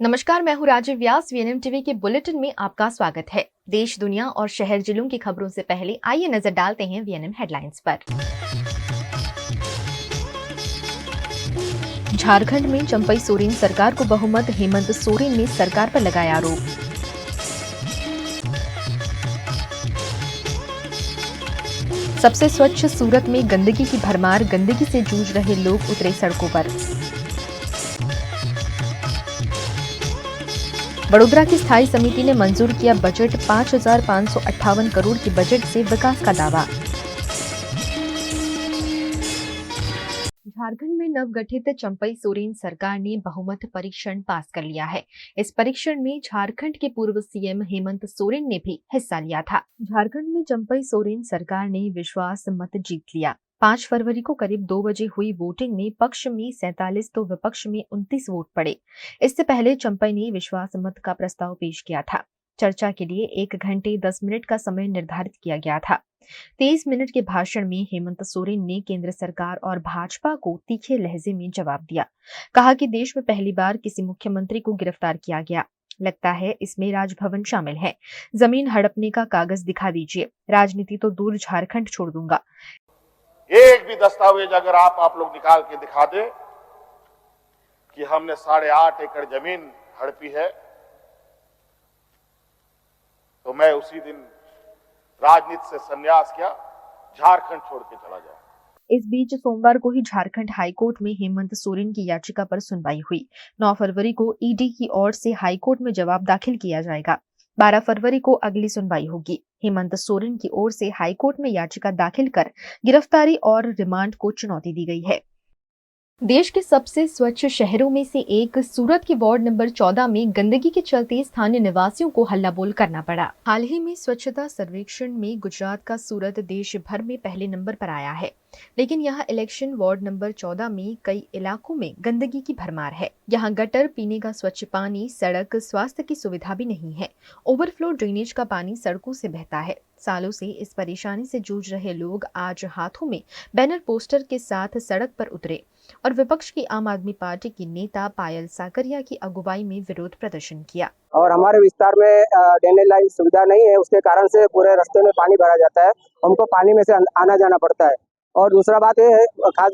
नमस्कार, मैं हूँ राजीव व्यास। वीएनएम टीवी के बुलेटिन में आपका स्वागत है। देश, दुनिया और शहर जिलों की खबरों से पहले आइए नजर डालते हैं वीएनएम हेडलाइंस पर। झारखंड में चंपई सोरेन सरकार को बहुमत, हेमंत सोरेन ने सरकार पर लगाया आरोप। सबसे स्वच्छ सूरत में गंदगी की भरमार, गंदगी से जूझ रहे लोग उतरे सड़कों पर। वडोदरा की स्थायी समिति ने मंजूर किया बजट, 5,558 करोड़ के बजट से विकास का दावा। झारखंड में नवगठित चंपई सोरेन सरकार ने बहुमत परीक्षण पास कर लिया है। इस परीक्षण में झारखंड के पूर्व सीएम हेमंत सोरेन ने भी हिस्सा लिया था। झारखंड में चंपई सोरेन सरकार ने विश्वास मत जीत लिया। 5 फरवरी को करीब 2 बजे हुई वोटिंग में पक्ष में 47 तो विपक्ष में 29 वोट पड़े। इससे पहले चंपई ने विश्वास मत का प्रस्ताव पेश किया था। चर्चा के लिए 1 घंटे 10 मिनट का समय निर्धारित किया गया था। 23 मिनट के भाषण में हेमंत सोरेन ने केंद्र सरकार और भाजपा को तीखे लहजे में जवाब दिया। कहा कि देश में पहली बार किसी मुख्यमंत्री को गिरफ्तार किया गया। लगता है इसमें राजभवन शामिल है। जमीन हड़पने का कागज दिखा दीजिए, राजनीति तो दूर, झारखंड छोड़ दूंगा। एक भी दस्तावेज अगर आप लोग निकाल के दिखा दे कि हमने 8.5 एकड़ जमीन हड़पी है, तो मैं उसी दिन राजनीति से संन्यास किया, झारखंड छोड़ के चला जाऊं। इस बीच सोमवार को ही झारखंड हाईकोर्ट में हेमंत सोरेन की याचिका पर सुनवाई हुई। 9 फरवरी को ईडी की ओर से हाईकोर्ट में जवाब दाखिल किया जाएगा। 12 फरवरी को अगली सुनवाई होगी। हेमंत सोरेन की ओर से हाईकोर्ट में याचिका दाखिल कर गिरफ्तारी और रिमांड को चुनौती दी गई है। देश के सबसे स्वच्छ शहरों में से एक सूरत के वार्ड नंबर 14 में गंदगी के चलते स्थानीय निवासियों को हल्ला बोल करना पड़ा। हाल ही में स्वच्छता सर्वेक्षण में गुजरात का सूरत देश भर में पहले नंबर पर आया है, लेकिन यहाँ इलेक्शन वार्ड नंबर 14 में कई इलाकों में गंदगी की भरमार है। यहाँ गटर, पीने का स्वच्छ पानी, सड़क, स्वास्थ्य की सुविधा भी नहीं है। ओवरफ्लो ड्रेनेज का पानी सड़कों से बहता है। सालों से इस परेशानी से जूझ रहे लोग आज हाथों में बैनर पोस्टर के साथ सड़क पर उतरे और विपक्ष की आम आदमी पार्टी की नेता पायल साकरिया की अगुवाई में विरोध प्रदर्शन किया। और हमारे विस्तार में ड्रेनेज लाइन सुविधा नहीं है, उसके कारण से पूरे रास्ते में पानी भरा जाता है। हमको पानी में से आना जाना पड़ता है। और दूसरा बात ये है, खास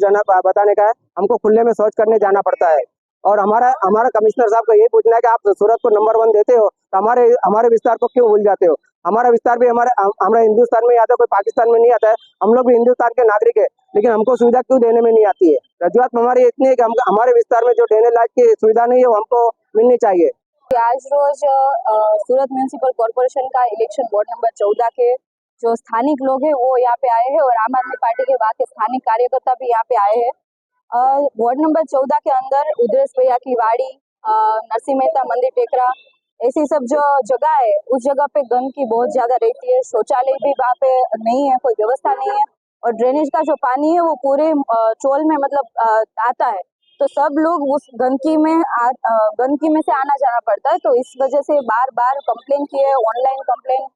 बताने का है, हमको खुले में शौच करने जाना पड़ता है। और हमारा कमिश्नर साहब का यही पूछना है कि आप सूरत को नंबर 1 देते हो, तो हमारे विस्तार को क्यों भूल जाते हो? हमारा विस्तार भी हमारा हिंदुस्तान में आता है, कोई पाकिस्तान में नहीं आता है। हम लोग भी हिंदुस्तान के नागरिक है, लेकिन हमको सुविधा क्यों देने में नहीं आती है? रजूआत हमारी इतनी है कि हमारे विस्तार में जो ड्रेनेज लाइन की सुविधा नहीं है, वो हमको मिलनी चाहिए। आज रोज सूरत म्यूनिसिपल कॉर्पोरेशन का इलेक्शन वार्ड नंबर 14 के जो स्थानिक लोग हैं वो यहाँ पे आए हैं और आम आदमी पार्टी के वहाँ के स्थानिक कार्यकर्ता भी यहाँ पे आए हैं। वार्ड नंबर 14 के अंदर उद्रेश भैया की वाड़ी, नरसिंह मेहता मंदिर टेकरा, ऐसी सब जो जगह है, उस जगह पे गंदगी बहुत ज्यादा रहती है। शौचालय भी वहाँ पे नहीं है, कोई व्यवस्था नहीं है। और ड्रेनेज का जो पानी है वो पूरे चोल में आता है, तो सब लोग उस गंदगी में से आना जाना पड़ता है। तो इस वजह से बार बार कंप्लेन किए, ऑनलाइन कंप्लेन,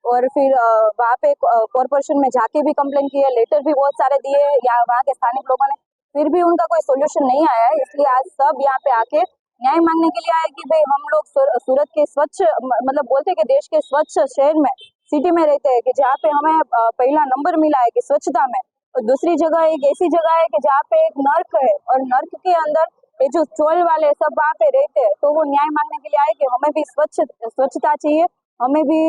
और फिर वहाँ पे कॉर्पोरेशन में जाके भी कंप्लेन किए, लेटर भी बहुत सारे दिए या वहाँ के स्थानिक लोगों ने, फिर भी उनका कोई सोल्यूशन नहीं आया है। इसलिए आज सब यहाँ पे आके न्याय मांगने के लिए आए कि भाई हम लोग सूरत के स्वच्छ, बोलते हैं कि देश के स्वच्छ शहर में, सिटी में रहते हैं कि जहाँ पे हमें पहला नंबर मिला है कि स्वच्छता में। और दूसरी जगह एक ऐसी जगह है कि जहाँ पे एक नर्क है और नर्क के अंदर ये जो चोल वाले सब वहाँ पे रहते हैं। तो वो न्याय मांगने के लिए आए कि हमें भी स्वच्छता चाहिए, हमें भी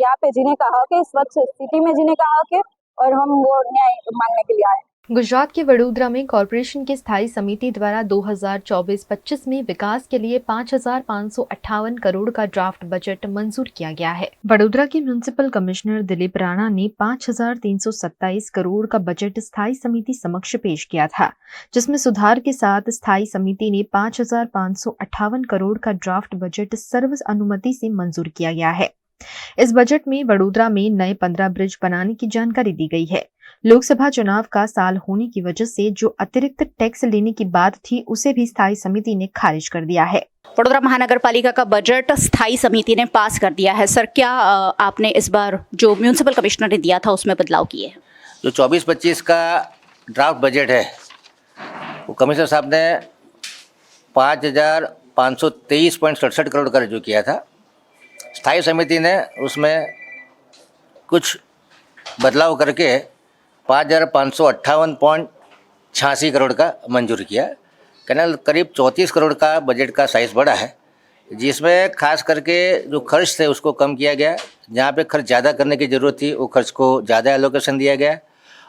यहाँ पे जीने का हक है, स्वच्छ सिटी में जीने का हक है, और हम वो न्याय मांगने के लिए आए। गुजरात के वडोदरा में कॉरपोरेशन की स्थायी समिति द्वारा 2024-25 में विकास के लिए 5,558 करोड़ का ड्राफ्ट बजट मंजूर किया गया है। वडोदरा के म्युनिसिपल कमिश्नर दिलीप राणा ने 5,327 करोड़ का बजट स्थायी समिति समक्ष पेश किया था, जिसमें सुधार के साथ स्थायी समिति ने 5,558 करोड़ का ड्राफ्ट बजट सर्वसम्मति से मंजूर किया गया है। इस बजट में वडोदरा में नए 15 ब्रिज बनाने की जानकारी दी गई है। लोकसभा चुनाव का साल होने की वजह से जो अतिरिक्त टैक्स लेने की बात थी, उसे भी स्थायी समिति ने खारिज कर दिया है। वडोदरा महानगर पालिका का बजट स्थायी समिति ने पास कर दिया है। सर, क्या आपने इस बार जो म्युनिसिपल कमिश्नर ने दिया था उसमें बदलाव किए हैं? जो 24-25 का ड्राफ्ट बजट है, वो कमिश्नर साहब ने 5,000 523.67 करोड़ का रजू किया था। स्थायी समिति ने उसमें कुछ बदलाव करके 5,558.86 करोड़ का मंजूर किया। कैनाल करीब 34 करोड़ का बजट का साइज़ बड़ा है, जिसमें खास करके जो खर्च थे उसको कम किया गया। जहाँ पे खर्च ज़्यादा करने की ज़रूरत थी वो खर्च को ज़्यादा एलोकेशन दिया गया,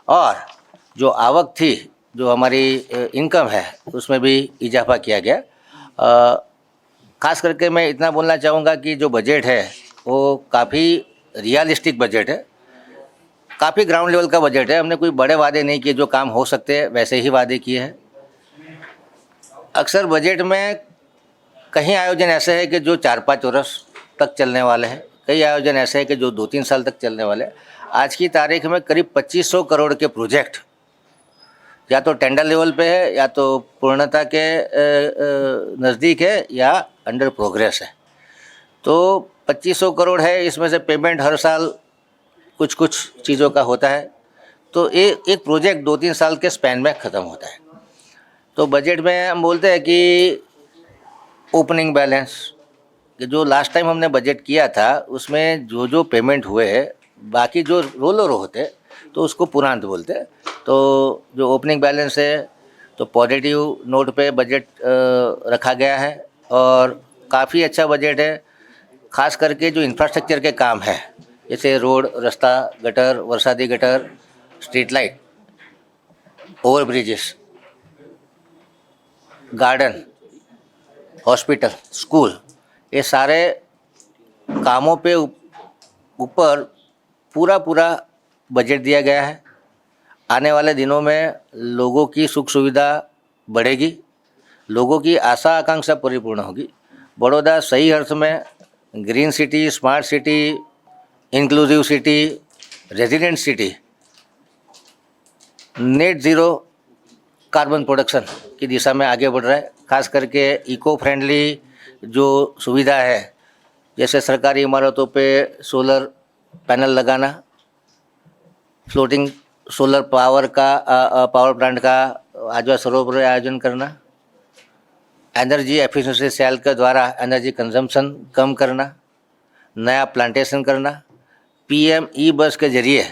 और जो आवक थी, जो हमारी इनकम है, उसमें भी इजाफा किया गया। खास करके मैं इतना बोलना चाहूँगा कि जो बजट है वो काफ़ी रियलिस्टिक बजट है, काफ़ी ग्राउंड लेवल का बजट है। हमने कोई बड़े वादे नहीं किए, जो काम हो सकते हैं वैसे ही वादे किए हैं। अक्सर बजट में कई आयोजन ऐसे हैं कि जो 4-5 वर्ष तक चलने वाले हैं, कई आयोजन ऐसे हैं कि जो 2-3 साल तक चलने वाले हैं। आज की तारीख में करीब 2500 करोड़ के प्रोजेक्ट या तो टेंडर लेवल पे है, या तो पूर्णता के नज़दीक है, या अंडर प्रोग्रेस है। तो 2500 करोड़ है, इसमें से पेमेंट हर साल कुछ कुछ चीज़ों का होता है। तो एक प्रोजेक्ट 2-3 साल के स्पैन में ख़त्म होता है। तो बजट में हम बोलते हैं कि ओपनिंग बैलेंस, कि जो लास्ट टाइम हमने बजट किया था उसमें जो जो पेमेंट हुए हैं, बाकी जो रोल ओवर होते तो उसको पुरांत बोलते हैं। तो जो ओपनिंग बैलेंस है तो पॉजिटिव नोट पे बजट रखा गया है, और काफ़ी अच्छा बजट है। खास करके जो इंफ्रास्ट्रक्चर के काम है, जैसे रोड, रास्ता, गटर, बरसाती gutter, street light, over bridges, garden, hospital, school, ये सारे कामों पे ऊपर पूरा बजट दिया गया है। आने वाले दिनों में लोगों की सुख सुविधा बढ़ेगी, लोगों की आशा आकांक्षा परिपूर्ण होगी। बड़ौदा सही अर्थ में green city, smart city, inclusive city, resident city, net zero carbon production की दिशा में आगे बढ़ रहा है। खास करके इको फ्रेंडली जो सुविधा है, जैसे सरकारी इमारतों पे सोलर पैनल लगाना, फ्लोटिंग सोलर पावर प्लांट का आजवा सरोवर पर आयोजन करना, एनर्जी एफिशिएंसी सेल के द्वारा एनर्जी कंजम्पशन कम करना, नया प्लांटेशन करना, PM ई बस के जरिए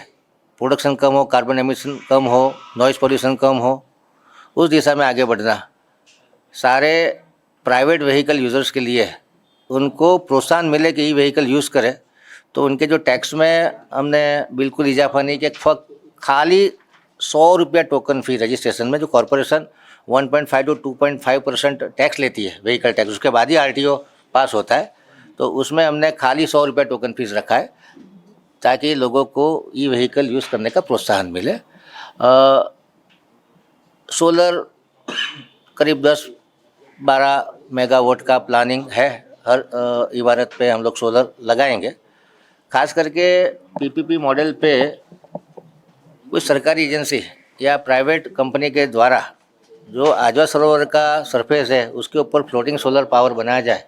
प्रोडक्शन कम हो, कार्बन एमिशन कम हो, नॉइज़ पोल्यूशन कम हो, उस दिशा में आगे बढ़ना। सारे प्राइवेट व्हीकल यूज़र्स के लिए उनको प्रोत्साहन मिले कि ई व्हीकल यूज़ करें, तो उनके जो टैक्स में हमने बिल्कुल इजाफा नहीं किया। खाली 100 रुपया टोकन फी रजिस्ट्रेशन में, जो कॉरपोरेशन 1.5 to 2.5% टैक्स लेती है, व्हीकल टैक्स, उसके बाद ही RTO पास होता है। तो उसमें हमने खाली 100 रुपया टोकन फीस रखा है, ताकि लोगों को ई व्हीकल यूज़ करने का प्रोत्साहन मिले। सोलर करीब 10-12 मेगावाट का प्लानिंग है, हर इमारत पे हम लोग सोलर लगाएंगे। खास करके PPP मॉडल पे कोई सरकारी एजेंसी या प्राइवेट कंपनी के द्वारा जो आजवा सरोवर का सरफेस है उसके ऊपर फ्लोटिंग सोलर पावर बनाया जाए,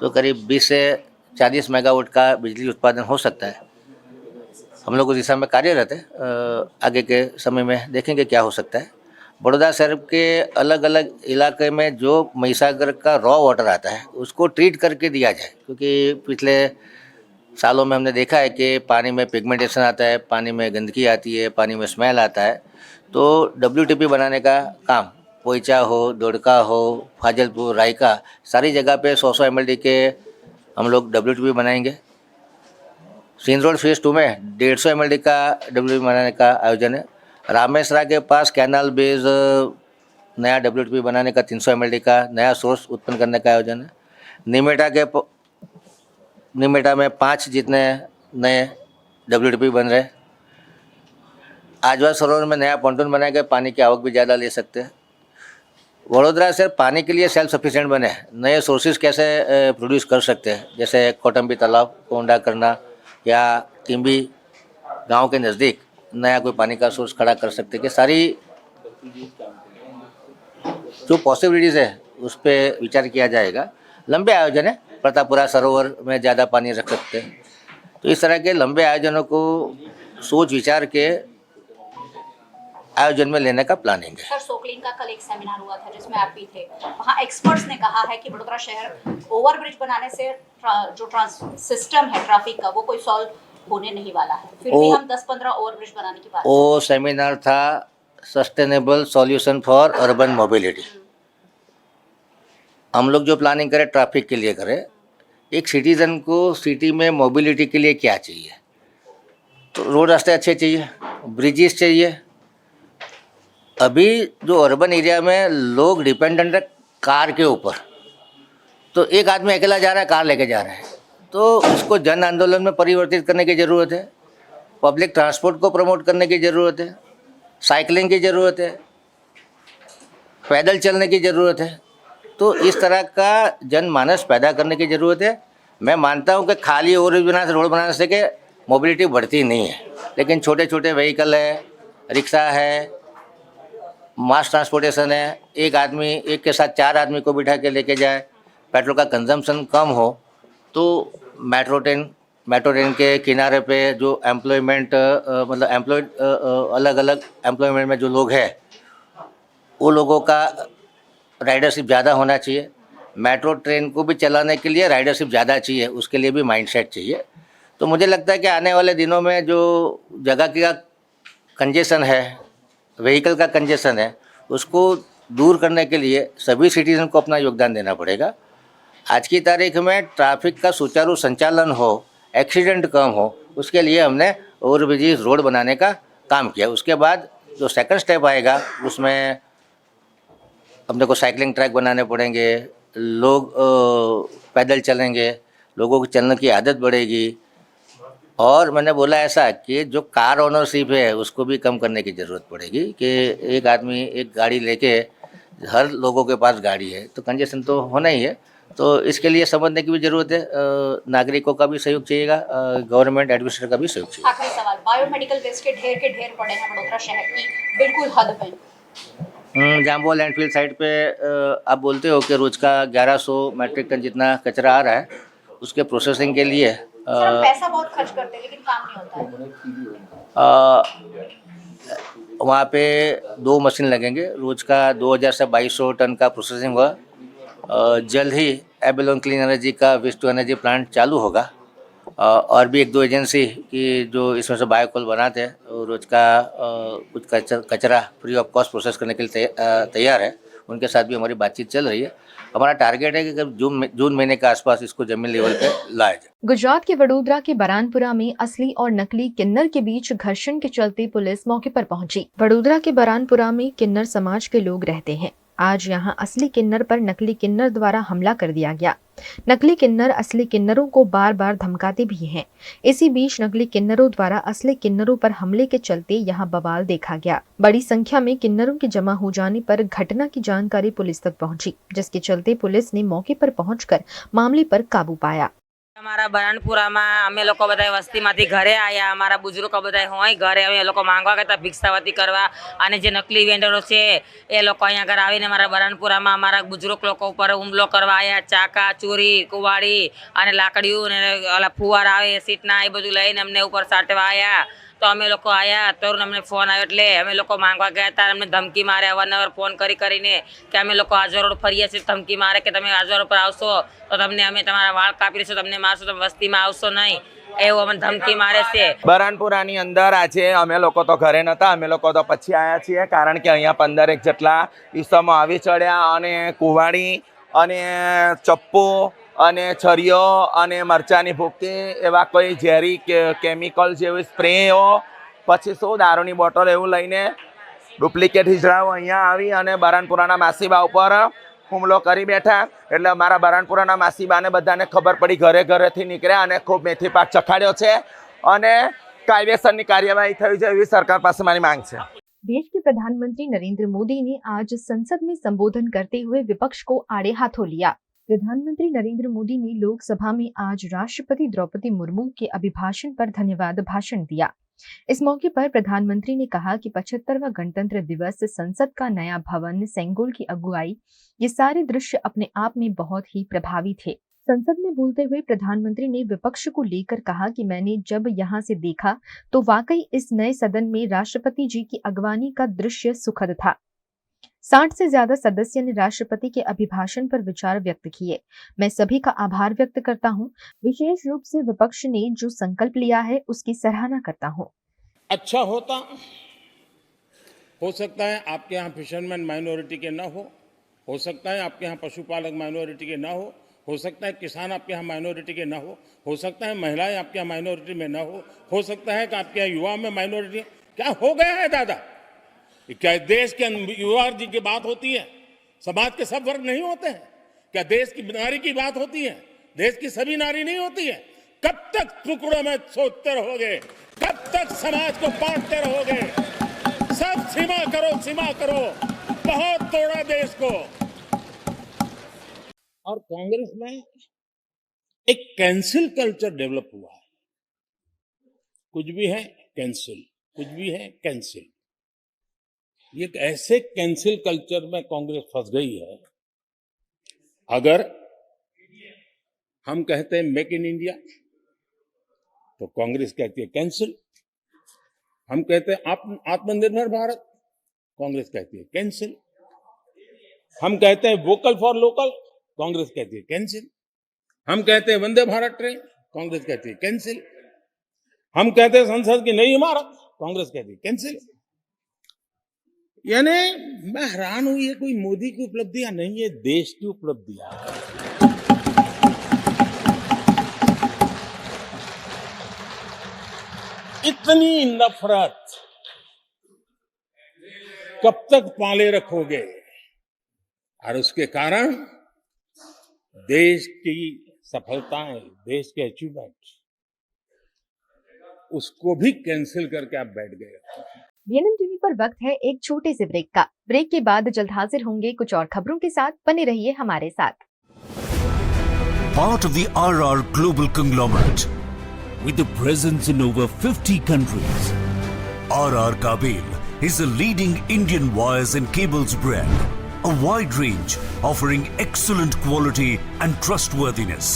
तो करीब 20 से 40 मेगावाट का बिजली उत्पादन हो सकता है। हम लोग उस दिशा में कार्यरत है। आगे के समय में देखेंगे क्या हो सकता है। बड़ौदा शहर के अलग अलग इलाके में जो महिसागर का रॉ वाटर आता है उसको ट्रीट करके दिया जाए, क्योंकि पिछले सालों में हमने देखा है कि पानी में पिगमेंटेशन आता है, पानी में गंदगी आती है, पानी में स्मेल आता है। तो WTP बनाने का काम पोईचा हो, दोड़का हो, फाजलपुर, रायका, सारी जगह पे 100 mld के हम लोग WTP बनाएंगे। सिंध रोड फेज़ 2 में 150 mld का WTP बनाने का आयोजन है। रामेश्वरा के पास कैनाल बेस नया WTP बनाने का 300 mld का नया सोर्स उत्पन्न करने का आयोजन है। निमेटा में 5 जितने नए WTP बन रहे। आजवा सरोवर में नया पॉन्टून बनाएगा, पानी की आवक भी ज़्यादा ले सकते हैं। वडोदरा सिर्फ पानी के लिए सेल्फ सफिशिएंट बने, नए सोर्सेज कैसे प्रोड्यूस कर सकते हैं, जैसे कोटम्बी तालाब को ऊंडा करना या किम्बी गांव के नज़दीक नया कोई पानी का सोर्स खड़ा कर सकते हैं। कि सारी जो पॉसिबिलिटीज़ है उस पर विचार किया जाएगा। लंबे आयोजन है, प्रतापपुरा सरोवर में ज़्यादा पानी रख सकते हैं। तो इस तरह के लंबे आयोजनों को सोच विचार के आयोजन में लेने का प्लानिंग है। सर, सोकलिंग का कल एक सेमिनार हुआ था जिसमें आप भी थे। वहाँ एक्सपर्ट्स ने कहा है कि वडोदरा शहर ओवरब्रिज बनाने से जो सिस्टम है ट्रैफिक का वो कोई सॉल्व होने नहीं वाला है, फिर भी हम 10-15 ओवरब्रिज बनाने की बात वो सेमिनार था sustainable solution for urban mobility. हम लोग जो प्लानिंग करें ट्रैफिक के लिए करें, एक सिटीजन को सिटी में मोबिलिटी के लिए क्या चाहिए, तो रोड रास्ते अच्छे चाहिए, ब्रिजेस चाहिए। अभी जो अर्बन एरिया में लोग डिपेंडेंट है कार के ऊपर, तो एक आदमी अकेला जा रहा है, कार लेके जा रहा है, तो इसको जन आंदोलन में परिवर्तित करने की ज़रूरत है। पब्लिक ट्रांसपोर्ट को प्रमोट करने की ज़रूरत है, साइकिलिंग की ज़रूरत है, पैदल चलने की ज़रूरत है। तो इस तरह का जनमानस पैदा करने की ज़रूरत है। मैं मानता हूँ कि खाली रोड बनाने से के मोबिलिटी बढ़ती नहीं है, लेकिन छोटे छोटे व्हीकल है, रिक्शा है, मास ट्रांसपोर्टेशन है, एक के साथ 4 आदमी को बिठा के लेके जाए, पेट्रोल का कंजम्पशन कम हो, तो मेट्रो ट्रेन के किनारे पे जो एम्प्लॉयमेंट मतलब अलग अलग एम्प्लॉयमेंट में जो लोग हैं वो लोगों का राइडरशिप ज़्यादा होना चाहिए। मेट्रो ट्रेन को भी चलाने के लिए राइडरशिप ज़्यादा चाहिए, उसके लिए भी माइंडसेट चाहिए। तो मुझे लगता है कि आने वाले दिनों में जो जगह का कंजेशन है, व्हीकल का कंजेशन है, उसको दूर करने के लिए सभी सिटीजन को अपना योगदान देना पड़ेगा। आज की तारीख में ट्रैफिक का सुचारू संचालन हो, एक्सीडेंट कम हो, उसके लिए हमने ओवरब्रिज रोड बनाने का काम किया। उसके बाद जो सेकंड स्टेप आएगा उसमें अपने को साइकिलिंग ट्रैक बनाने पड़ेंगे, लोग पैदल चलेंगे, लोगों को चलने की आदत बढ़ेगी। और मैंने बोला ऐसा कि जो कार ओनरशिप है उसको भी कम करने की ज़रूरत पड़ेगी कि एक आदमी एक गाड़ी लेके हर लोगों के पास गाड़ी है, तो कंजेशन तो होना ही है। तो इसके लिए समझने की भी ज़रूरत है। नागरिकों का भी सहयोग चाहिएगा, गवर्नमेंट एडमिनिस्ट्रेशन का भी सहयोग चाहिए। आखिरी सवाल, बायोमेडिकल वेस्ट के ढेर पड़े हैं वडोदरा शहर की बिल्कुल हद में। जाम्बो लैंडफिल साइट पे आप बोलते हो कि रोज का 1100 मैट्रिक टन जितना कचरा आ रहा है, उसके प्रोसेसिंग के लिए सर, हम पैसा बहुत खर्च करते हैं लेकिन काम नहीं होता है। वहाँ पे 2 मशीन लगेंगे, रोज का 2000 से 2200 टन का प्रोसेसिंग होगा। जल्द ही एबेलोन क्लीन एनर्जी का वेस्ट टू एनर्जी प्लांट चालू होगा। और भी 1-2 एजेंसी की जो इसमें से बायोकोल बनाते हैं, रोज का कुछ कचरा फ्री ऑफ कॉस्ट प्रोसेस करने के लिए तैयार है। उनके साथ भी हमारी बातचीत चल रही है। हमारा टारगेट है कि जून महीने के आसपास इसको जमीन लेवल पे लाया जाए। गुजरात के वडोदरा के बरानपुरा में असली और नकली किन्नर के बीच घर्षण के चलते पुलिस मौके पर पहुंची। वडोदरा के बरानपुरा में किन्नर समाज के लोग रहते हैं। आज यहां असली किन्नर पर नकली किन्नर द्वारा हमला कर दिया गया। नकली किन्नर असली किन्नरों को बार बार धमकाते भी हैं। इसी बीच नकली किन्नरों द्वारा असली किन्नरों पर हमले के चलते यहां बवाल देखा गया। बड़ी संख्या में किन्नरों के जमा हो जाने पर घटना की जानकारी पुलिस तक पहुंची, जिसके चलते पुलिस ने मौके पर पहुंचकर मामले पर काबू पाया। અમારા બરાનપુરામાં અમે લોકો બધા વસ્તીમાંથી ઘરે આવ્યા, અમારા બુજુર્ગો બધા હોય ઘરે અમે લોકો માંગવા કરતા ભિક્ષાવતી કરવા, અને જે નકલી વેન્ડરો છે એ લોકો અહીંયા આગળ આવીને અમારા બરાનપુરામાં અમારા બુજુર્ગ લોકો ઉપર હુમલો કરવા આવ્યા, ચાકા, ચોરી, કુવાડી અને લાકડીઓ ને ઓલા ફુવારા આવે સીટના એ બધું લઈને અમને ઉપર સાટવા આવ્યા। તો અમે લોકો આવ્યા તો અમને ફોન આવ્યો એટલે અમે લોકો માંગવા ગયા હતા, અમને ધમકી મારે અવારનવાર ફોન કરીને કે અમે લોકો આજવા રોડ ફરીએ છીએ, ધમકી મારે કે તમે આજવા રોડ પર આવશો તો તમને અમે તમારા વાળ કાપી દઈશું, તમને મારશો, તમે વસ્તીમાં આવશો નહીં, એવું અમને ધમકી મારે છે। બરાનપુરાની અંદર આજે અમે લોકો તો ઘરે નહોતા, અમે લોકો તો પછી આવ્યા છીએ, કારણ કે અહીંયા 15 જેટલા ઈસમો આવી ચડ્યા અને કુવાડી અને ચપ્પુ અને છરીઓ અને મરચાની ભૂકી એવા કોઈ ઝેરી કેમિકલ જેવી સ્પ્રેઓ, પછી શું દારૂની બોટલ એવું લઈને ડુપ્લિકેટ હિજડાઓ અહીંયા આવી અને બરાનપુરાના માસીબા ઉપર હુમલો કરી બેઠા। એટલે અમારા બરાનપુરાના માસીબાને બધાને ખબર પડી, ઘરે ઘરેથી નીકળ્યા અને ખૂબ મેથી પાક ચખાડ્યો છે અને કાયદેસરની કાર્યવાહી થવી જોઈએ એવી સરકાર પાસે મારી માંગ છે। देश के प्रधानमंत्री नरेंद्र मोदी ने आज संसद में संबोधन करते हुए विपक्ष को आड़े हाथों लिया। प्रधानमंत्री नरेंद्र मोदी ने लोकसभा में आज राष्ट्रपति द्रौपदी मुर्मू के अभिभाषण पर धन्यवाद भाषण दिया। इस मौके पर प्रधानमंत्री ने कहा कि 75वां गणतंत्र दिवस, संसद का नया भवन, सेंगोल की अगुवाई, ये सारे दृश्य अपने आप में बहुत ही प्रभावी थे। संसद में बोलते हुए प्रधानमंत्री ने विपक्ष को लेकर कहा कि मैंने जब यहां से देखा तो वाकई इस नए सदन में राष्ट्रपति जी की अगवानी का दृश्य सुखद था। 60 से ज्यादा सदस्य ने राष्ट्रपति के अभिभाषण पर विचार व्यक्त किए। मैं सभी का आभार व्यक्त करता हूं। विशेष रूप से विपक्ष ने जो संकल्प लिया है उसकी सराहना करता हूं। अच्छा होता, हो सकता है आपके यहाँ फिशरमैन माइनॉरिटी के ना हो सकता है आपके यहाँ पशुपालक माइनॉरिटी के ना हो सकता है किसान आपके यहाँ माइनॉरिटी के ना हो सकता है महिलाएं आपके यहाँ माइनॉरिटी में ना हो सकता है कि आपके यहाँ युवा में माइनॉरिटी। क्या हो गया है दादा? क्या देश के युवा जी की बात होती है? समाज के सब वर्ग नहीं होते हैं? क्या देश की नारी की बात होती है? देश की सभी नारी नहीं होती है? कब तक टुकड़ों में सोचते रहोगे? कब तक समाज को बांटते रहोगे? सब सीमा करो, बहुत तोड़ा देश को। और कांग्रेस में एक कैंसिल कल्चर डेवलप हुआ है। कुछ भी है कैंसिल, कुछ भी है कैंसिल। ये एक ऐसे कैंसिल कल्चर में कांग्रेस फंस गई है। अगर हम कहते हैं मेक इन इंडिया तो कांग्रेस कहती है कैंसिल। हम कहते हैं आत्मनिर्भर भारत, कांग्रेस कहती है कैंसिल। हम कहते हैं वोकल फॉर लोकल, कांग्रेस कहती है कैंसिल। हम कहते हैं वंदे भारत ट्रेन, कांग्रेस कहती है कैंसिल। हम कहते हैं संसद की नई इमारत, कांग्रेस कहती है कैंसिल। यानी मैं हैरान हूं, ये कोई मोदी की उपलब्धियां नहीं, ये देश की उपलब्धियां हैं। इतनी नफरत कब तक पाले रखोगे? और उसके कारण देश की सफलताएं, देश के अचीवमेंट, उसको भी कैंसिल करके आप बैठ गए। वीएनएम टीवी पर वक्त है एक छोटे से ब्रेक का। ब्रेक के बाद जल्द हाजिर होंगे कुछ और खबरों के साथ। बने रहिए हमारे साथ। Part of the RR Global Conglomerate with a presence in over 50 countries. RR Kabel is a leading Indian wires and cables brand. A wide range offering excellent quality and trustworthiness.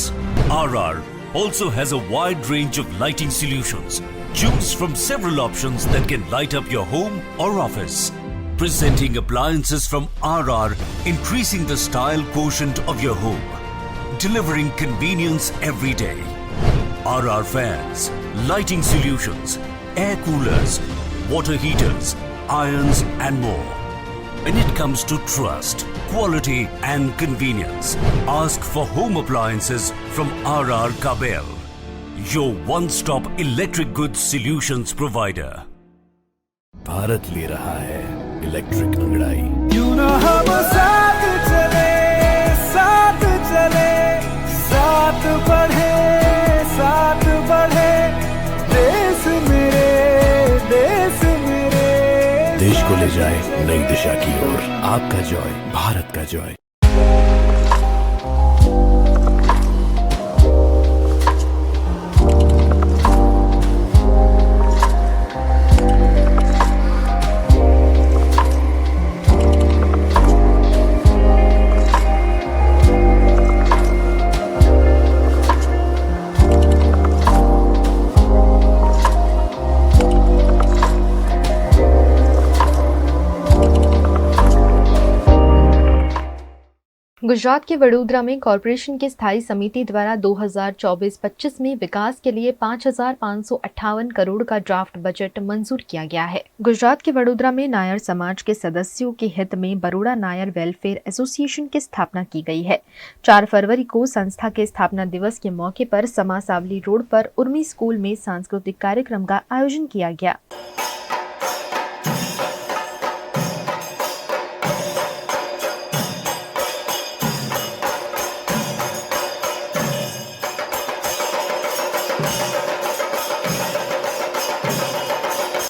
RR also has a wide range of lighting solutions. Choose from several options that can light up your home or office. Presenting appliances from RR, increasing the style quotient of your home. Delivering convenience every day. RR fans, lighting solutions, air coolers, water heaters, irons and more. When it comes to trust, quality and convenience, ask for home appliances from RR Kabel, your one-stop electric goods solutions provider. Bharat ले रहा है electric अंगड़ाई। क्यों ना हम साथ चले, साथ चले, साथ बढ़े, साथ बढ़े, देश मेरे, देश मेरे। देश को ले जाए नई दिशा की ओर। आपका जॉय, भारत का जॉय। गुजरात के वडोदरा में कॉरपोरेशन की स्थायी समिति द्वारा 2024-25 में विकास के लिए 5,558 करोड़ का ड्राफ्ट बजट मंजूर किया गया है। गुजरात के वडोदरा में नायर समाज के सदस्यों के हित में बरोड़ा नायर वेलफेयर एसोसिएशन की स्थापना की गई है। 4 फरवरी को संस्था के स्थापना दिवस के मौके पर समासावली रोड पर उर्मी स्कूल में सांस्कृतिक कार्यक्रम का आयोजन किया गया।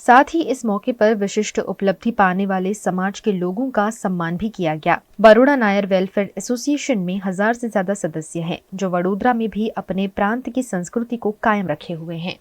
साथ ही इस मौके पर विशिष्ट उपलब्धि पाने वाले समाज के लोगों का सम्मान भी किया गया। बरोड़ा नायर वेलफेयर एसोसिएशन में 1000 से ज्यादा सदस्य हैं, जो वडोदरा में भी अपने प्रांत की संस्कृति को कायम रखे हुए हैं।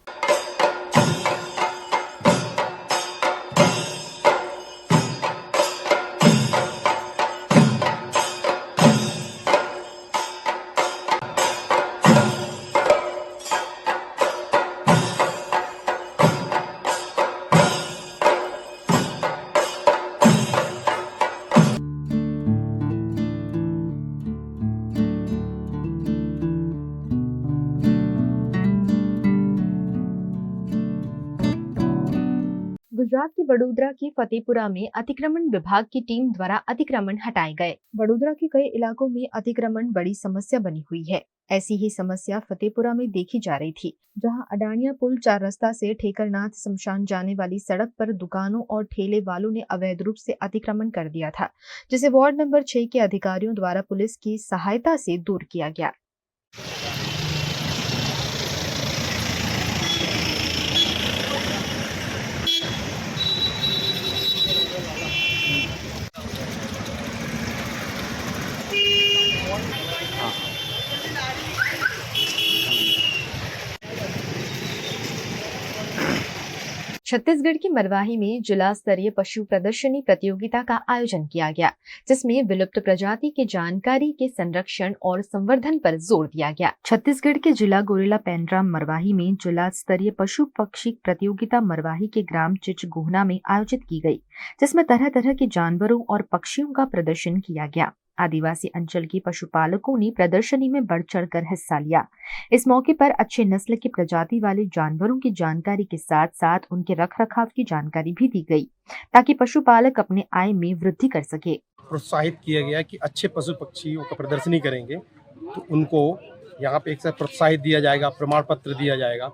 गुजरात के वडोदरा के फतेहपुरा में अतिक्रमण विभाग की टीम द्वारा अतिक्रमण हटाए गए। वडोदरा के कई इलाकों में अतिक्रमण बड़ी समस्या बनी हुई है। ऐसी ही समस्या फतेहपुरा में देखी जा रही थी, जहां अडानिया पुल 4 रास्ता से ठेकरनाथ शमशान जाने वाली सड़क पर दुकानों और ठेले वालों ने अवैध रूप से अतिक्रमण कर दिया था, जिसे वार्ड नंबर 6 के अधिकारियों द्वारा पुलिस की सहायता से दूर किया गया। छत्तीसगढ़ की मरवाही में जिला स्तरीय पशु प्रदर्शनी प्रतियोगिता का आयोजन किया गया, जिसमें विलुप्त प्रजाति के जानकारी के संरक्षण और संवर्धन पर जोर दिया गया। छत्तीसगढ़ के जिला गोरेला पेंड्राम मरवाही में जिला स्तरीय पशु पक्षी प्रतियोगिता मरवाही के ग्राम चिचगोहना में आयोजित की गई, जिसमें तरह तरह के जानवरों और पक्षियों का प्रदर्शन किया गया। आदिवासी अंचल के पशुपालकों ने प्रदर्शनी में बढ़ चढ़कर हिस्सा लिया। इस मौके पर अच्छे नस्ल की प्रजाति वाले जानवरों की जानकारी के साथ साथ उनके रखरखाव की जानकारी भी दी गई, ताकि पशुपालक अपने आय में वृद्धि कर सके। प्रोत्साहित किया गया कि अच्छे पशु पक्षियों का प्रदर्शनी करेंगे तो उनको यहाँ पे एक साथ प्रोत्साहित दिया जाएगा, प्रमाण पत्र दिया जाएगा,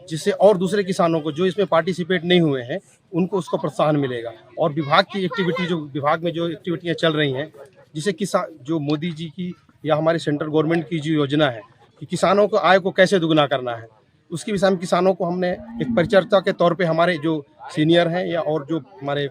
जिससे और दूसरे किसानों को जो इसमें पार्टिसिपेट नहीं हुए हैं उनको उसको प्रोत्साहन मिलेगा। और विभाग की एक्टिविटी, जो विभाग में जो एक्टिविटियाँ चल रही हैं, जिसे किसान, जो मोदी जी की या हमारे सेंट्रल गवर्नमेंट की जो योजना है कि किसानों को आय को कैसे दुगना करना है, उसके विषय में किसानों को हमने एक परिचर्चा के तौर पे हमारे जो सीनियर हैं या और जो हमारे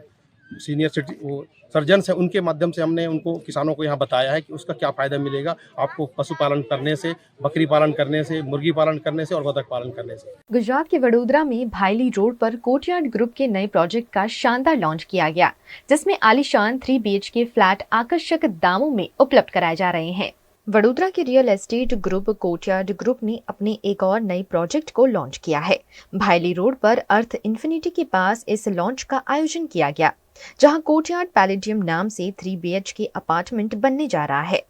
सीनियर सर्जन्स हैं उनके माध्यम से हमने उनको किसानों को यहाँ बताया है कि उसका क्या फ़ायदा मिलेगा आपको पशुपालन करने से, बकरी पालन करने से, मुर्गी पालन करने से और बतख पालन करने से। गुजरात के वडोदरा में भायली रोड पर कोर्टयार्ड ग्रुप के नए प्रोजेक्ट का शानदार लॉन्च किया गया, जिसमें आलीशान 3 BHK फ्लैट आकर्षक दामों में उपलब्ध कराए जा रहे हैं। वडोदरा के real estate group courtyard group ने अपने एक और नए प्रोजेक्ट को लॉन्च किया है। भायली रोड पर अर्थ इन्फिनिटी के पास इस लॉन्च का आयोजन किया गया, जहां कोर्टयार्ड पैलेडियम नाम से 3 BHK अपार्टमेंट बनने जा रहा है।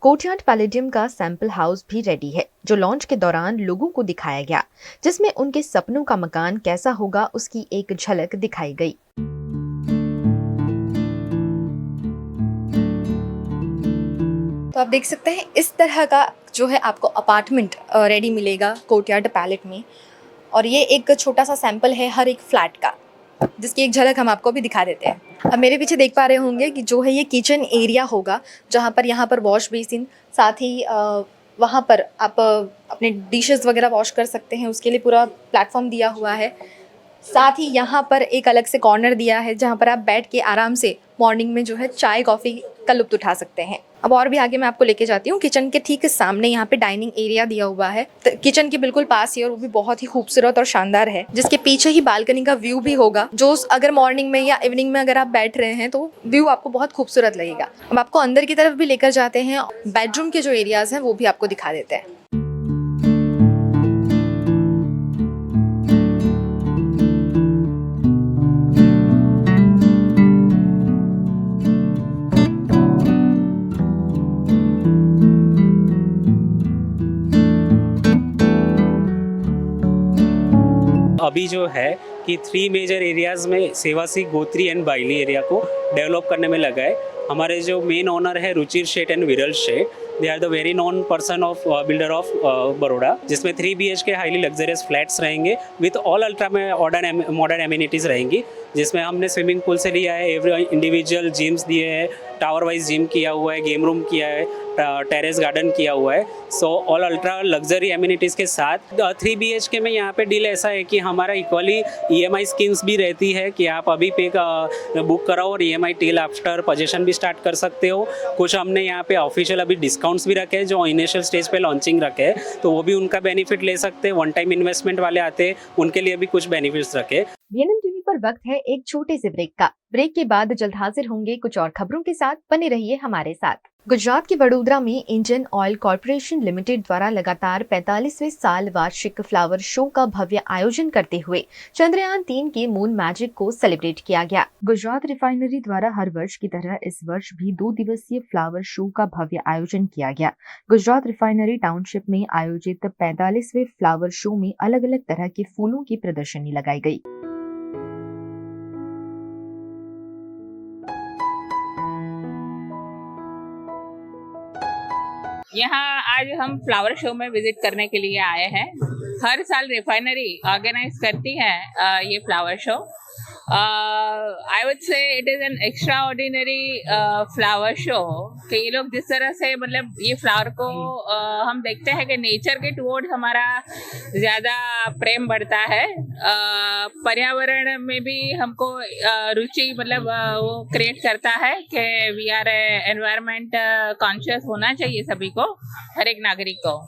कोर्टयार्ड पैलेडियम का सैंपल हाउस भी रेडी है, जो लॉन्च के दौरान लोगों को दिखाया गया, जिसमें उनके सपनों का मकान कैसा होगा उसकी एक झलक दिखाई गई। तो आप देख सकते हैं इस तरह का जो है आपको अपार्टमेंट रेडी मिलेगा कोर्टयार्ड पैलेट में, और ये एक छोटा सा सैंपल है हर एक फ्लैट का, जिसकी एक झलक हम आपको भी दिखा देते हैं। अब मेरे पीछे देख पा रहे होंगे कि जो है ये किचन एरिया होगा, जहाँ पर यहाँ पर वॉश बेसिन, साथ ही वहाँ पर आप अपने डिशेस वगैरह वॉश कर सकते हैं, उसके लिए पूरा प्लेटफॉर्म दिया हुआ है। साथ ही यहाँ पर एक अलग से कॉर्नर दिया है, जहाँ पर आप बैठ के आराम से मॉर्निंग में जो है चाय कॉफ़ी का लुत्फ़ उठा सकते हैं। अब और भी आगे मैं आपको लेके जाती हूँ। किचन के ठीक सामने यहाँ पे डाइनिंग एरिया दिया हुआ है, तो किचन के बिल्कुल पास ही, और वो भी बहुत ही खूबसूरत और शानदार है, जिसके पीछे ही बालकनी का व्यू भी होगा, जो अगर मॉर्निंग में या इवनिंग में अगर आप बैठ रहे हैं तो व्यू आपको बहुत खूबसूरत लगेगा। अब आपको अंदर की तरफ भी लेकर जाते हैं, बेडरूम के जो एरियाज हैं वो भी आपको दिखा देते हैं। अभी जो है कि 3 मेजर एरियाज़ में सेवासी, गोत्री एंड बाइली एरिया को डेवलप करने में लगा है। हमारे जो मेन ओनर है Ruchir Sheth and Viral Sheth, they are the very known person of builder of Baroda, जिसमें 3 BHK हाईली लग्जरियस फ्लैट्स रहेंगे विथ ऑल अल्ट्रा में मॉडर्न एमिनिटीज़ रहेंगी, जिसमें हमने स्विमिंग पूल से लिया है, एवरी इंडिविजुअल जिम्स दिए हैं, टावर वाइज जिम किया हुआ है, गेम रूम किया है, टेरेस गार्डन किया हुआ है। So all ultra luxury amenities के साथ 3 BHK में यहाँ पे डील ऐसा है कि हमारा इक्वली EMI स्कीम्स भी रहती है कि आप अभी पे बुक कराओ और EMI टिल आफ्टर पोजेशन भी स्टार्ट कर सकते हो। कुछ हमने यहाँ पे ऑफिशियल अभी डिस्काउंट्स भी रखे हैं, जो इनिशियल स्टेज पे लॉन्चिंग रखे हैं, तो वो भी उनका बेनिफिट ले सकते हैं। 1 टाइम इन्वेस्टमेंट वाले आते हैं, उनके लिए भी कुछ बेनिफिट्स रखे। VNM टीवी पर वक्त है एक छोटे से ब्रेक का। ब्रेक के बाद जल्द हाजिर होंगे कुछ और खबरों के साथ। बने रहिए हमारे साथ। गुजरात के वडोदरा में इंडियन ऑयल कॉर्पोरेशन लिमिटेड द्वारा लगातार 45वें साल वार्षिक फ्लावर शो का भव्य आयोजन करते हुए चंद्रयान 3 के मून मैजिक को सेलिब्रेट किया गया। गुजरात रिफाइनरी द्वारा हर वर्ष की तरह इस वर्ष भी 2 दिवसीय फ्लावर शो का भव्य आयोजन किया गया। गुजरात रिफाइनरी टाउनशिप में आयोजित 45वें फ्लावर शो में अलग अलग तरह के फूलों की प्रदर्शनी लगाई गई। यहाँ आज हम फ्लावर शो में विजिट करने के लिए आए हैं। हर साल रिफाइनरी ऑर्गेनाइज करती है ये flower show. I would say it is an extra ordinary flower show कि ये लोग जिस तरह से मतलब ये फ्लावर को हम देखते हैं कि नेचर के टुवर्ड्स हमारा ज़्यादा प्रेम बढ़ता है। पर्यावरण में भी हमको रुचि मतलब वो क्रिएट करता है कि वी आर एनवायरमेंट कॉन्शियस होना चाहिए सभी को, हर एक नागरिक को।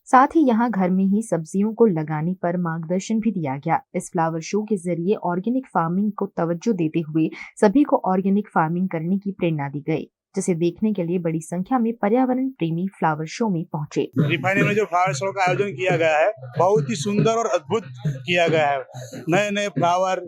साथ ही यहाँ घर में ही सब्जियों को लगाने पर मार्गदर्शन भी दिया गया। इस फ्लावर शो के जरिए ऑर्गेनिक फार्मिंग को तवज्जो देते हुए सभी को ऑर्गेनिक फार्मिंग करने की प्रेरणा दी गई, जिसे देखने के लिए बड़ी संख्या में पर्यावरण प्रेमी फ्लावर शो में पहुंचे। रिफाइनरी में जो फ्लावर शो का आयोजन किया गया है बहुत ही सुंदर और अद्भुत किया गया है। नए नए फ्लावर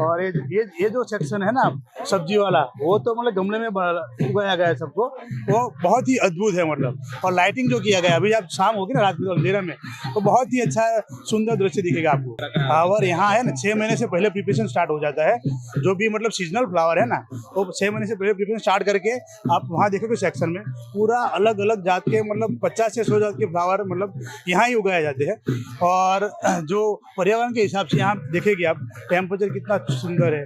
और ये जो सेक्शन है ना सब्जी वाला, वो तो मतलब गमले में उगाया गया है सबको, वो बहुत ही अद्भुत है मतलब। और लाइटिंग जो किया गया अभी आप शाम होगी ना रात में अंधेरा में, तो बहुत ही अच्छा सुंदर दृश्य दिखेगा आपको। फ्लावर यहाँ है ना 6 महीने से पहले प्रिपरेशन स्टार्ट हो जाता है। जो भी मतलब सीजनल फ्लावर है ना वो 6 महीने से पहले प्रिपरेशन स्टार्ट करके आप वहाँ देखोगे सेक्शन में पूरा अलग अलग जात के मतलब 50 से 100 जात के फ्लावर मतलब यहाँ ही उगाए जाते हैं। और जो पर्यावरण के हिसाब से यहाँ देखेंगे आप टेम्परेचर कितना सुंदर है,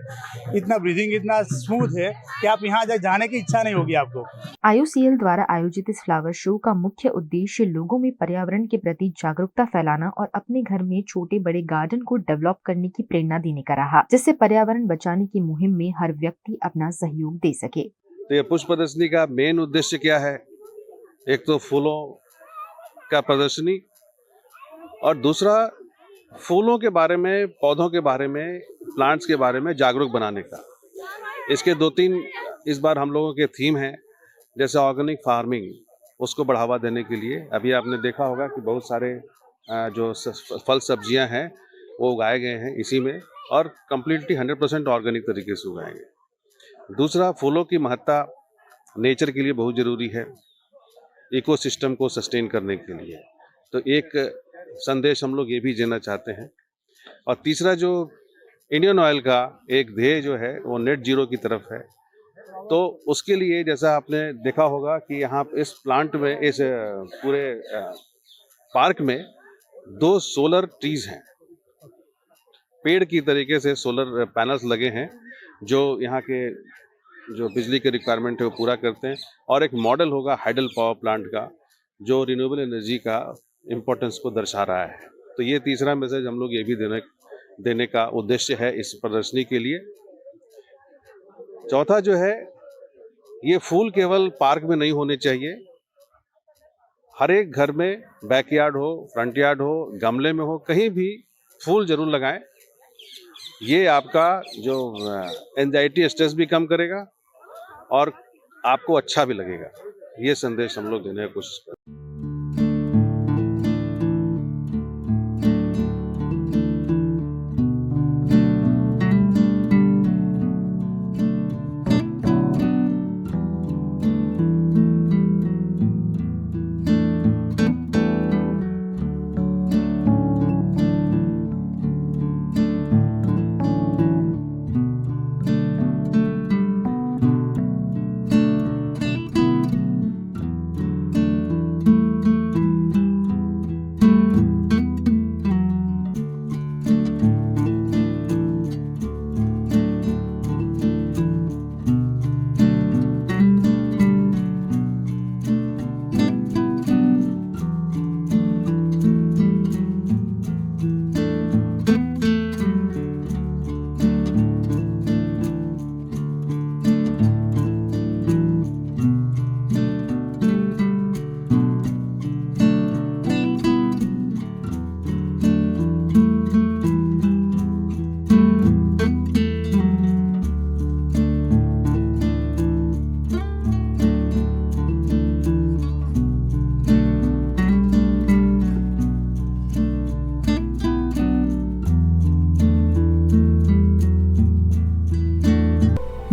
इतना ब्रीदिंग इतना स्मूथ है कि आप यहाँ जाने की इच्छा नहीं होगी आपको। IOCL द्वारा आयोजित इस फ्लावर शो का मुख्य उद्देश्य लोगों में पर्यावरण के प्रति जागरूकता फैलाना और अपने घर में छोटे बड़े गार्डन को डेवलप करने की प्रेरणा देने का रहा, जिससे पर्यावरण बचाने की मुहिम में हर व्यक्ति अपना सहयोग दे सके। तो ये पुष्प प्रदर्शनी का मेन उद्देश्य क्या है? एक तो फूलों का प्रदर्शनी और दूसरा फूलों के बारे में, पौधों के बारे में, प्लांट्स के बारे में जागरूक बनाने का। इसके 2-3 इस बार हम लोगों के थीम हैं, जैसे ऑर्गेनिक फार्मिंग, उसको बढ़ावा देने के लिए अभी आपने देखा होगा कि बहुत सारे जो फल सब्जियां हैं वो उगाए गए हैं इसी में, और कम्प्लीटली 100% ऑर्गेनिक तरीके से उगाएंगे। दूसरा, फूलों की महत्ता नेचर के लिए बहुत ज़रूरी है, इकोसिस्टम को सस्टेन करने के लिए, तो एक संदेश हम लोग ये भी देना चाहते हैं। और तीसरा, जो इंडियन ऑयल का एक ध्येय जो है वो नेट जीरो की तरफ है, तो उसके लिए जैसा आपने देखा होगा कि यहाँ इस प्लांट में, इस पूरे पार्क में 2 सोलर ट्रीज हैं, पेड़ की तरीके से सोलर पैनल्स लगे हैं जो यहाँ के जो बिजली के रिक्वायरमेंट है वो पूरा करते हैं। और एक मॉडल होगा हाइडल पावर प्लांट का जो रिन्यूएबल एनर्जी का इम्पोर्टेंस को दर्शा रहा है। तो ये तीसरा मैसेज हम लोग ये भी देने का उद्देश्य है इस प्रदर्शनी के लिए। चौथा जो है, ये फूल केवल पार्क में नहीं होने चाहिए, हर एक घर में बैकयार्ड हो, फ्रंट यार्ड हो, गमले में हो, कहीं भी फूल जरूर लगाएं। ये आपका जो एंजाइटी स्ट्रेस भी कम करेगा और आपको अच्छा भी लगेगा। ये संदेश हम लोग देने की कोशिश करें।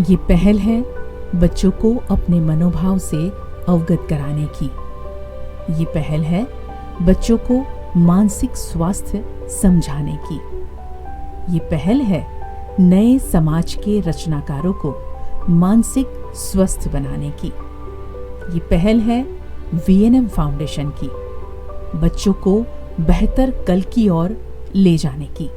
ये पहल है बच्चों को अपने मनोभाव से अवगत कराने की। ये पहल है बच्चों को मानसिक स्वास्थ्य समझाने की। ये पहल है नए समाज के रचनाकारों को मानसिक स्वस्थ बनाने की। ये पहल है VNM फाउंडेशन की, बच्चों को बेहतर कल की ओर ले जाने की।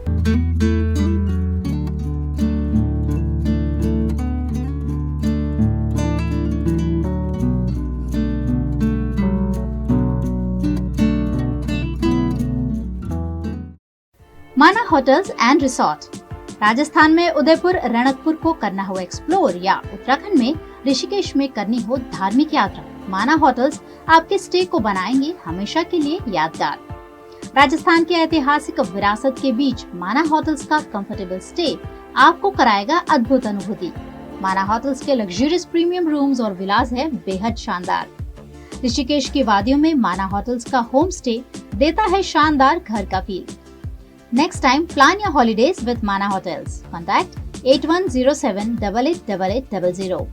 माना होटल्स एंड रिसोर्ट। राजस्थान में उदयपुर रणकपुर को करना हो एक्सप्लोर या उत्तराखंड में ऋषिकेश में करनी हो धार्मिक यात्रा, माना होटल्स आपके स्टे को बनाएंगे हमेशा के लिए यादगार। राजस्थान के ऐतिहासिक विरासत के बीच माना होटल्स का कंफर्टेबल स्टे आपको कराएगा अद्भुत अनुभूति। माना होटल्स के लग्जरियस प्रीमियम रूम्स और विलास है बेहद शानदार। ऋषिकेश की वादियों में माना होटल्स का होम स्टे देता है शानदार घर का feel. Next time, plan your holidays with Mana Hotels. Contact 8107888800.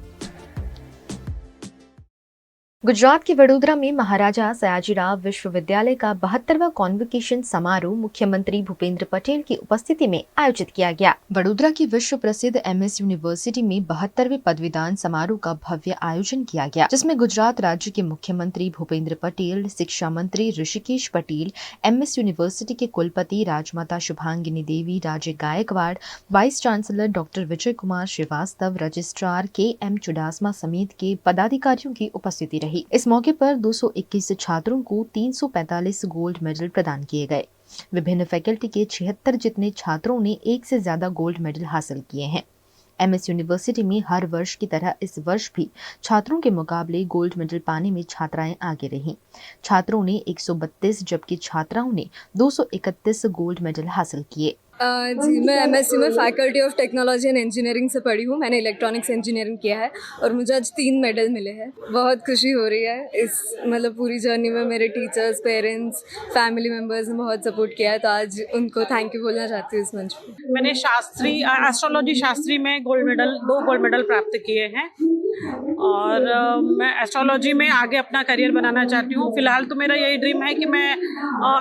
Gujarat के वडोदरा में महाराजा सयाजीराव विश्वविद्यालय का 72वां कॉन्वोकेशन समारोह मुख्यमंत्री भूपेंद्र पटेल की उपस्थिति में आयोजित किया गया। वडोदरा की विश्व प्रसिद्ध MS यूनिवर्सिटी में 72वें पदवीदान समारोह का भव्य आयोजन किया गया, जिसमें गुजरात राज्य के मुख्यमंत्री भूपेंद्र पटेल, शिक्षा मंत्री ऋषिकेश पटेल, MS यूनिवर्सिटी के कुलपति राजमाता शुभांगिनी देवी, राजे Gaekwad, vice chancellor doctor Vijay Kumar Srivastava, registrar KM Chudasama समेत के पदाधिकारियों की उपस्थिति रही। इस मौके पर 221 छात्रों को 345 गोल्ड मेडल प्रदान किए गए। विभिन्न फैकल्टी के 76 जितने छात्रों ने एक से ज्यादा गोल्ड मेडल हासिल किए हैं। MS यूनिवर्सिटी में हर वर्ष की तरह इस वर्ष भी छात्रों के मुकाबले गोल्ड मेडल पाने में छात्राएं आगे रहीं। छात्रों ने 132 जबकि छात्राओं ने 231 गोल्ड मेडल हासिल किए। जी, मैं MSc में faculty of technology and engineering से पढ़ी हूँ। मैंने इलेक्ट्रॉनिक्स इंजीनियरिंग किया है और मुझे आज 3 मेडल मिले हैं। बहुत खुशी हो रही है। इस पूरी जर्नी में मेरे टीचर्स, पेरेंट्स, फैमिली मेम्बर्स ने बहुत सपोर्ट किया है, तो आज उनको थैंक यू बोलना चाहती हूँ इस मंच पर। मैंने एस्ट्रोलॉजी शास्त्री में 2 गोल्ड मेडल प्राप्त किए हैं और मैं एस्ट्रोलॉजी में आगे अपना करियर बनाना चाहती हूँ। फिलहाल तो मेरा यही ड्रीम है कि मैं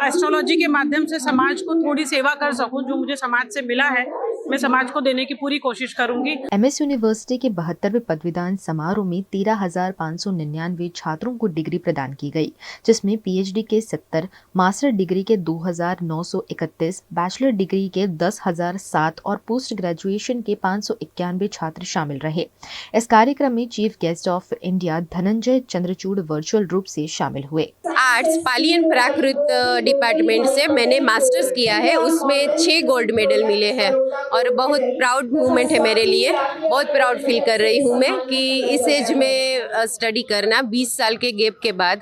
एस्ट्रोलॉजी के माध्यम से समाज को थोड़ी सेवा कर सकूँ। जो मुझे समाज से मिला है मैं समाज को देने की पूरी कोशिश करूंगी। MS यूनिवर्सिटी के 72वें पदवीदान समारोह में 13,599 छात्रों को डिग्री प्रदान की गई, जिसमें PhD के 70, मास्टर डिग्री के 2,931, बैचलर डिग्री के 10,007 और पोस्ट ग्रेजुएशन के 591 छात्र शामिल रहे। इस कार्यक्रम में chief guest of India Dhananjay Chandrachud virtual रूप से शामिल हुए। Arts Pali and Prakrit department से मैंने मास्टर्स किया है, उसमें 6 गोल्ड मेडल मिले हैं और बहुत प्राउड मूवमेंट है मेरे लिए। बहुत प्राउड फील कर रही हूँ मैं कि इस एज में स्टडी करना, 20 साल के गैप के बाद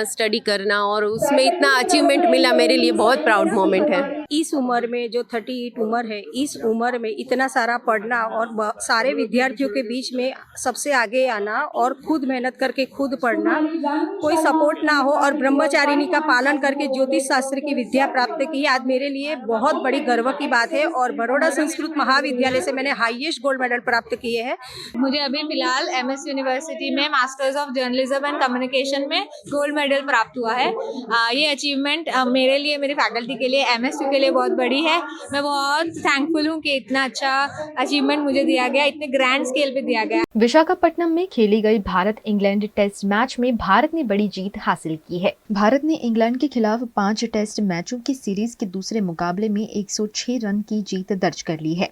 स्टडी करना और उसमें इतना अचीवमेंट मिला, मेरे लिए बहुत प्राउड मोमेंट है। इस उम्र में जो 38 उम्र है, इस उम्र में इतना सारा पढ़ना और सारे विद्यार्थियों के बीच में सबसे आगे आना और खुद मेहनत करके खुद पढ़ना, कोई सपोर्ट ना हो और ब्रह्मचारिणी का पालन करके ज्योतिष शास्त्र की विद्या प्राप्त की, आज मेरे लिए बहुत बड़ी गर्व की बात है। और बड़ौदा संस्कृत महाविद्यालय से मैंने हाईएस्ट गोल्ड मेडल प्राप्त किए हैं। मुझे अभी फिलहाल MS यूनिवर्सिटी में masters of journalism and communication में गोल्ड मेडल प्राप्त हुआ है। ये अचीवमेंट मेरे लिए, मेरी फैकल्टी के लिए, MSU के लिए बहुत बड़ी है। मैं बहुत थैंकफुल हूँ कि इतना अच्छा अचीवमेंट मुझे दिया गया, इतने ग्रैंड स्केल पे दिया गया। विशाखापट्टनम में खेली गई भारत इंग्लैंड टेस्ट मैच में भारत ने बड़ी जीत हासिल की है। भारत ने इंग्लैंड के खिलाफ 5 टेस्ट मैचों की सीरीज के दूसरे मुकाबले में 106 रन की जीत दर्ज कर ली है।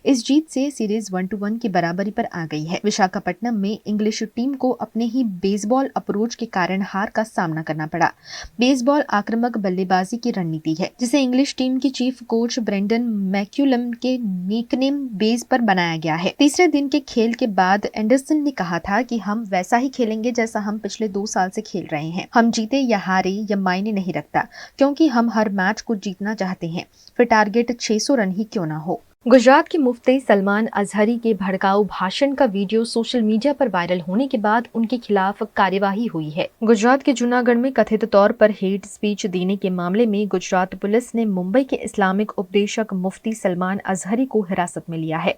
इस जीत से सीरीज 1-1 की बराबरी पर आ गई है। विशाखापट्टनम में इंग्लिश टीम को अपने ही बेसबॉल अप्रोच के कारण हार का सामना करना पड़ा। बेसबॉल आक्रामक बल्लेबाजी की रणनीति है, जिसे इंग्लिश टीम के चीफ कोच ब्रेंडन मैक्यूलम के निकनेम बेस पर बनाया गया है। तीसरे दिन के खेल के बाद एंडरसन ने कहा था कि हम वैसा ही खेलेंगे जैसा हम पिछले 2 साल से खेल रहे हैं। हम जीते या हारे या मायने नहीं रखता, क्योंकि हम हर मैच को जीतना चाहते हैं, फिर टारगेट 600 रन ही क्यों ना हो। गुजरात के मुफ्ती सलमान अजहरी के भड़काऊ भाषण का वीडियो सोशल मीडिया पर वायरल होने के बाद उनके खिलाफ कार्यवाही हुई है। गुजरात के जूनागढ़ में कथित तौर पर हेट स्पीच देने के मामले में गुजरात पुलिस ने मुंबई के इस्लामिक उपदेशक मुफ्ती सलमान अजहरी को हिरासत में लिया है।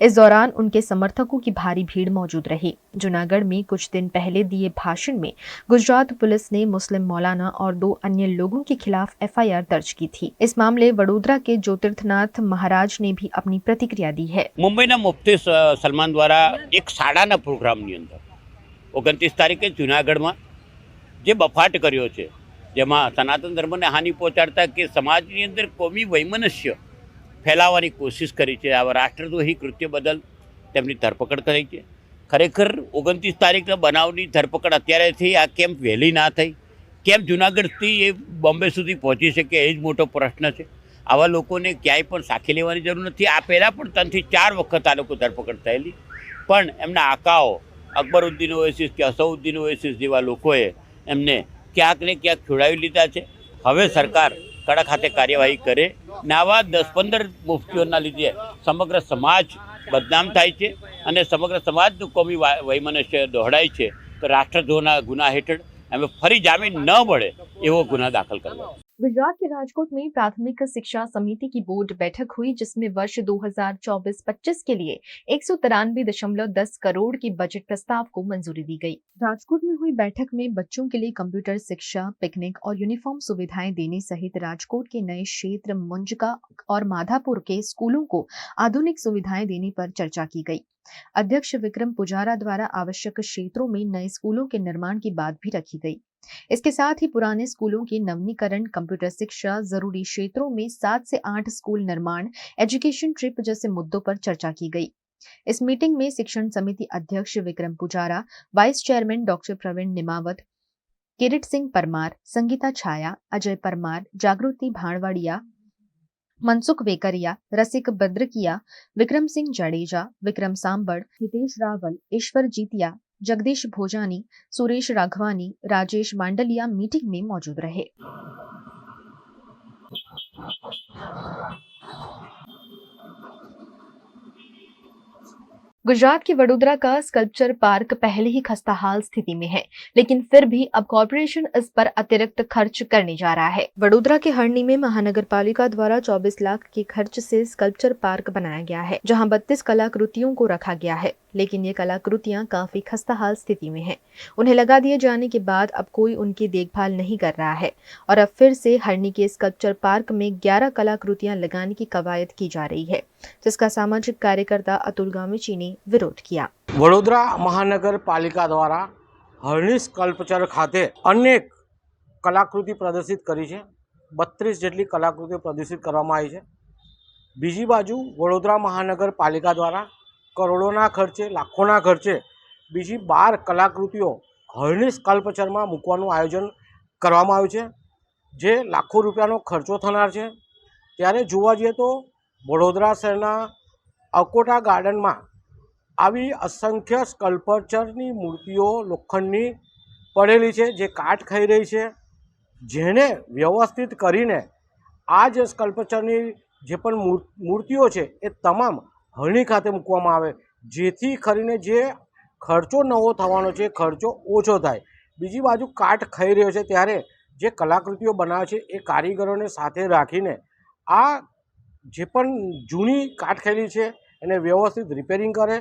इस दौरान उनके समर्थकों की भारी भीड़ मौजूद रही। जूनागढ़ में कुछ दिन पहले दिए भाषण में गुजरात पुलिस ने मुस्लिम मौलाना और 2 अन्य लोगों के खिलाफ FIR दर्ज की थी। इस मामले वडोदरा के ज्योतिर्थनाथ महाराज ने भी अपनी प्रतिक्रिया दी है। मुंबईना मुफ्ती सलमान द्वारा एक शाळाना प्रोग्रामनी अंदर 29 तारीखे जूनागढ़ में जे बफाट कर्यो छे, जेमां सनातन धर्मने हानि पहोंचाडता के समाजनी अंदर कोमी वैमनस्य फैलावવાની कोशिश करी છે। આવા રાષ્ટ્રદ્રોહી કૃત્ય બદલ તેમની ધરપકડ કરી છે। ખરેખર 29 તારીખના બનાવની ધરપકડ અત્યારેથી આ કેમ વહેલી ના થઈ, કેમ જૂનાગઢથી એ બોમ્બે સુધી પહોંચી શકે, એ જ મોટો પ્રશ્ન છે। આવા લોકોને ક્યાંય પણ સાખી લેવાની જરૂર નથી। આ પહેલાં પણ 3 થી 4 વખત આ લોકો ધરપકડ થયેલી, પણ એમના આકાઓ અકબરુદ્દીન ઓએસિસ કે અસઉદ્દીન ઓએસિસ જેવા લોકોએ એમને ક્યાંક ને ક્યાંક છોડાવી લીધા છે। હવે સરકાર કડક હાથે કાર્યવાહી કરે ને આવા 10-15 મુફ્તીઓના લીધે સમગ્ર સમાજ બદનામ થાય છે અને સમગ્ર સમાજનું કોમી વૈમનસ્ય દોહડાય છે, તો રાષ્ટ્રદ્રોહના ગુના હેઠળ એમને ફરી જામીન ન મળે એવો ગુના દાખલ કરવા। गुजरात के राजकोट में प्राथमिक शिक्षा समिति की बोर्ड बैठक हुई, जिसमें वर्ष 2024-25 के लिए 193.10 करोड़ के बजट प्रस्ताव को मंजूरी दी गई। राजकोट में हुई बैठक में बच्चों के लिए कंप्यूटर शिक्षा, पिकनिक और यूनिफॉर्म सुविधाएं देने सहित राजकोट के नए क्षेत्र मुंजका और माधापुर के स्कूलों को आधुनिक सुविधाएं देने पर चर्चा की गई। अध्यक्ष विक्रम पुजारा द्वारा आवश्यक क्षेत्रों में नए स्कूलों के निर्माण की बात भी रखी गई। इसके साथ ही पुराने स्कूलों के नवीनीकरण, कंप्यूटर शिक्षा, जरूरी क्षेत्रों में 7 से 8 स्कूल निर्माण, एजुकेशन ट्रिप जैसे मुद्दों पर चर्चा की गई। इस मीटिंग में शिक्षण समिति अध्यक्ष Vikram Pujara, vice chairman doctor Pravin Nimavat, Kirit Singh Parmar, Sangeeta Chhaya, Ajay Parmar, Jagruti Bhanvadiya, Mansukh Vekariya, Rasik Badrakiya, Vikram Singh Jadeja, Vikram Sambad, Hitesh Raval, Ishwar Jitiya, Jagdish Bhojani, Suresh Raghavani, Rajesh Mandaliya meeting में मौजूद रहे। गुजरात के वडोदरा का स्कल्पचर पार्क पहले ही खस्ताहाल स्थिति में है, लेकिन फिर भी अब कॉर्पोरेशन इस पर अतिरिक्त खर्च करने जा रहा है। वडोदरा के हरणी में महानगर पालिका द्वारा 24 लाख के खर्च से स्कल्पचर पार्क बनाया गया है, जहां 32 कलाकृतियों को रखा गया है, लेकिन ये कलाकृतियां काफी खस्ताहाल स्थिति में हैं। उन्हें लगा दिए जाने के बाद अब कोई उनकी देखभाल नहीं कर रहा है और अब फिर से हरणी के स्कल्पचर पार्क में 11 कलाकृतियां लगाने की कवायद की जा रही है, जिसका सामाजिक कार्यकर्ता अतुल गामिची ने विरोध किया। वडोदरा महानगर पालिका द्वारा हरणी स्कल्पचर खाते अनेक कलाकृति प्रदर्शित करी है। 32 જેટલી કલાકૃતિઓ પ્રદર્શિત કરવામાં આવી છે। બીજી બાજુ વડોદરા મહાનગર પાલિકા દ્વારા કરોડોના ખર્ચે, લાખોના ખર્ચે બીજી 12 કલાકૃતિઓ હરણી સ્કલ્પચરમાં મૂકવાનું આયોજન કરવામાં આવ્યું છે, જે લાખો રૂપિયાનો ખર્ચો થનાર છે। ત્યારે જોવા જઈએ તો વડોદરા શહેરના અકોટા ગાર્ડનમાં આવી અસંખ્ય સ્કલ્પચરની મૂર્તિઓ લોખંડની પડેલી છે, જે કાટ ખાઈ રહી છે, જેને વ્યવસ્થિત કરીને આ જે સ્કલ્પચરની જે પણ મૂર્તિઓ છે એ તમામ હરણી ખાતે મૂકવામાં આવે, જેથી કરીને જે ખર્ચો નવો થવાનો છે ખર્ચો ઓછો થાય। બીજી બાજુ કાટ ખાઈ રહ્યો છે, ત્યારે જે કલાકૃતિઓ બનાવે છે એ કારીગરોને સાથે રાખીને આ જે પણ જૂની કાટ ખાયેલી છે એને વ્યવસ્થિત રિપેરિંગ કરે।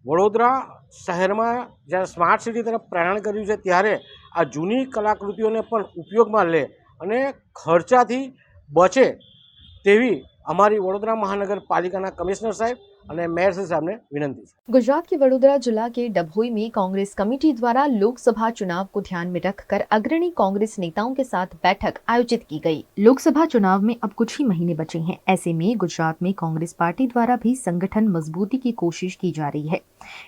વડોદરા શહેરમાં જ્યારે સ્માર્ટ સિટી તરફ પ્રયાણ કર્યું છે, ત્યારે આ જૂની કલાકૃતિઓને પણ ઉપયોગમાં લે અને ખર્ચાથી બચે તેવી અમારી વડોદરા મહાનગરપાલિકાના કમિશનર સાહેબ અને મેયર સાહેબને વિનંતી છે। गुजरात के वडोदरा जिला के डभोई में कांग्रेस कमेटी द्वारा लोकसभा चुनाव को ध्यान में रखकर अग्रणी कांग्रेस नेताओं के साथ बैठक आयोजित की गई। लोकसभा चुनाव में अब कुछ ही महीने बचे हैं, ऐसे में गुजरात में कांग्रेस पार्टी द्वारा भी संगठन मजबूती की कोशिश की जा रही है।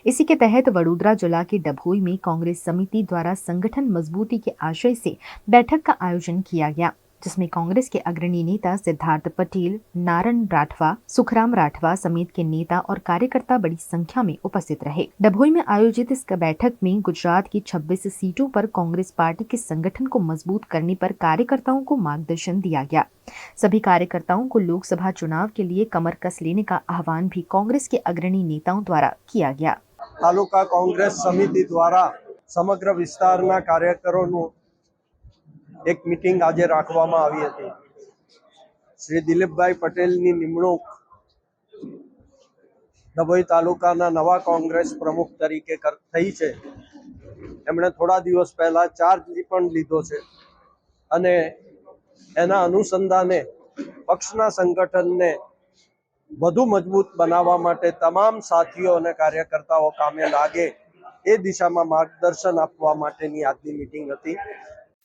इसी के तहत वडोदरा जिला के डभोई में कांग्रेस समिति द्वारा संगठन मजबूती के आशय से बैठक का आयोजन किया गया, जिसमें कांग्रेस के अग्रणी नेता सिद्धार्थ पटेल, नारायण राठवा, सुखराम राठवा समेत के नेता और कार्यकर्ता बड़ी संख्या में उपस्थित रहे। डभोई में आयोजित इस बैठक में गुजरात की 26 सीटों पर कांग्रेस पार्टी के संगठन को मजबूत करने पर कार्यकर्ताओं को मार्गदर्शन दिया गया। सभी कार्यकर्ताओं को लोकसभा चुनाव के लिए कमर कस लेने का आह्वान भी कांग्रेस के अग्रणी नेताओं द्वारा किया गया। तालुका कांग्रेस समिति द्वारा समग्र विस्तारना कार्यकरों एक मीटिंग आज राखवामां आवी हती। श्री दिलीपभाई पटेलनी निमणूक ડભોઈ તાલુકાના નવા કોંગ્રેસ પ્રમુખ તરીકે થઈ છે એમણે થોડા દિવસ પહેલા ચાર્જ પણ લીધો છે અને એના અનુસંધાને પક્ષના સંગઠનને વધુ મજબૂત બનાવવા માટે તમામ સાથીઓ અને કાર્યકર્તાઓ કામે લાગે એ દિશામાં માર્ગદર્શન આપવા માટેની આજની મીટિંગ હતી।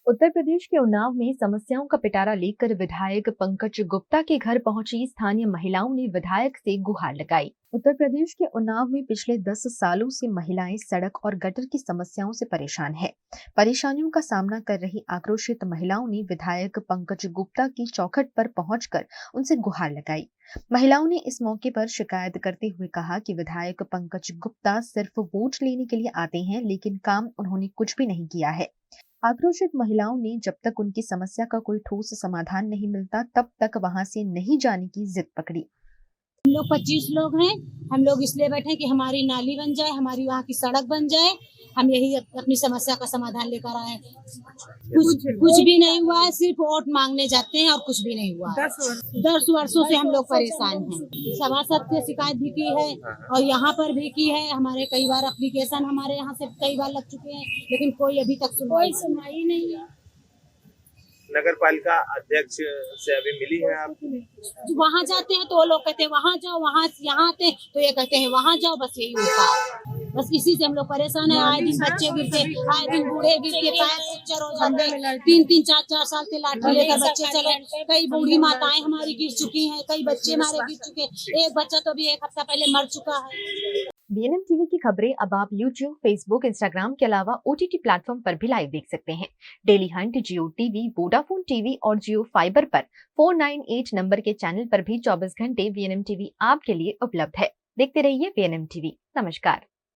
उत्तर प्रदेश के उन्नाव में समस्याओं का पिटारा लेकर विधायक पंकज गुप्ता के घर पहुंची स्थानीय महिलाओं ने विधायक से गुहार लगाई। उत्तर प्रदेश के उन्नाव में पिछले 10 सालों से महिलाएं सड़क और गटर की समस्याओं से परेशान हैं। परेशानियों का सामना कर रही आक्रोशित महिलाओं ने विधायक पंकज गुप्ता की चौखट पर पहुंचकर उनसे गुहार लगाई। महिलाओं ने इस मौके पर शिकायत करते हुए कहा कि विधायक पंकज गुप्ता सिर्फ वोट लेने के लिए आते हैं, लेकिन काम उन्होंने कुछ भी नहीं किया है। आक्रोशित महिलाओं ने जब तक उनकी समस्या का कोई ठोस समाधान नहीं मिलता तब तक वहां से नहीं जाने की जिद पकड़ी। हम लोग 25 लोग हैं। हम लोग इसलिए बैठे कि हमारी नाली बन जाए, हमारी वहाँ की सड़क बन जाए। हम यही अपनी समस्या का समाधान लेकर आए। कुछ भी नहीं हुआ है, सिर्फ वोट मांगने जाते हैं और कुछ भी नहीं हुआ है। 10 वर्षों से हम लोग परेशान हैं। सभासद से शिकायत भी की है और यहाँ पर भी की है। हमारे कई बार एप्लीकेशन हमारे यहाँ से कई बार लग चुके हैं, लेकिन कोई अभी तक सुनवाई नहीं है। नगर पालिका अध्यक्ष से अभी मिली है आप? वहाँ जाते हैं तो वो लोग कहते हैं वहाँ जाओ, वहाँ यहाँ आते हैं तो ये कहते हैं वहाँ जाओ। बस यही उनका, बस इसी से हम लोग परेशान है। आए दिन बच्चे गिरते, आए दिन बूढ़े गिरते, पैर फ्रैक्चर हो जाते, 3-3, 4-4 साल से लाठी लेकर बच्चे चले। कई बूढ़ी माताएं हमारी गिर चुकी हैं, कई बच्चे हमारे गिर चुके। एक बच्चा तो अभी 1 हफ्ता पहले मर चुका है। बीएनएम टीवी की खबरें अब आप YouTube, Facebook, Instagram के अलावा OTT प्लेटफॉर्म पर भी लाइव देख सकते हैं। डेली हंट, जियो टीवी, वोडाफोन टीवी और जियो फाइबर पर 498 नंबर के चैनल पर भी 24 घंटे बीएनएम टीवी आपके लिए उपलब्ध है। देखते रहिए बीएनएम टीवी। नमस्कार।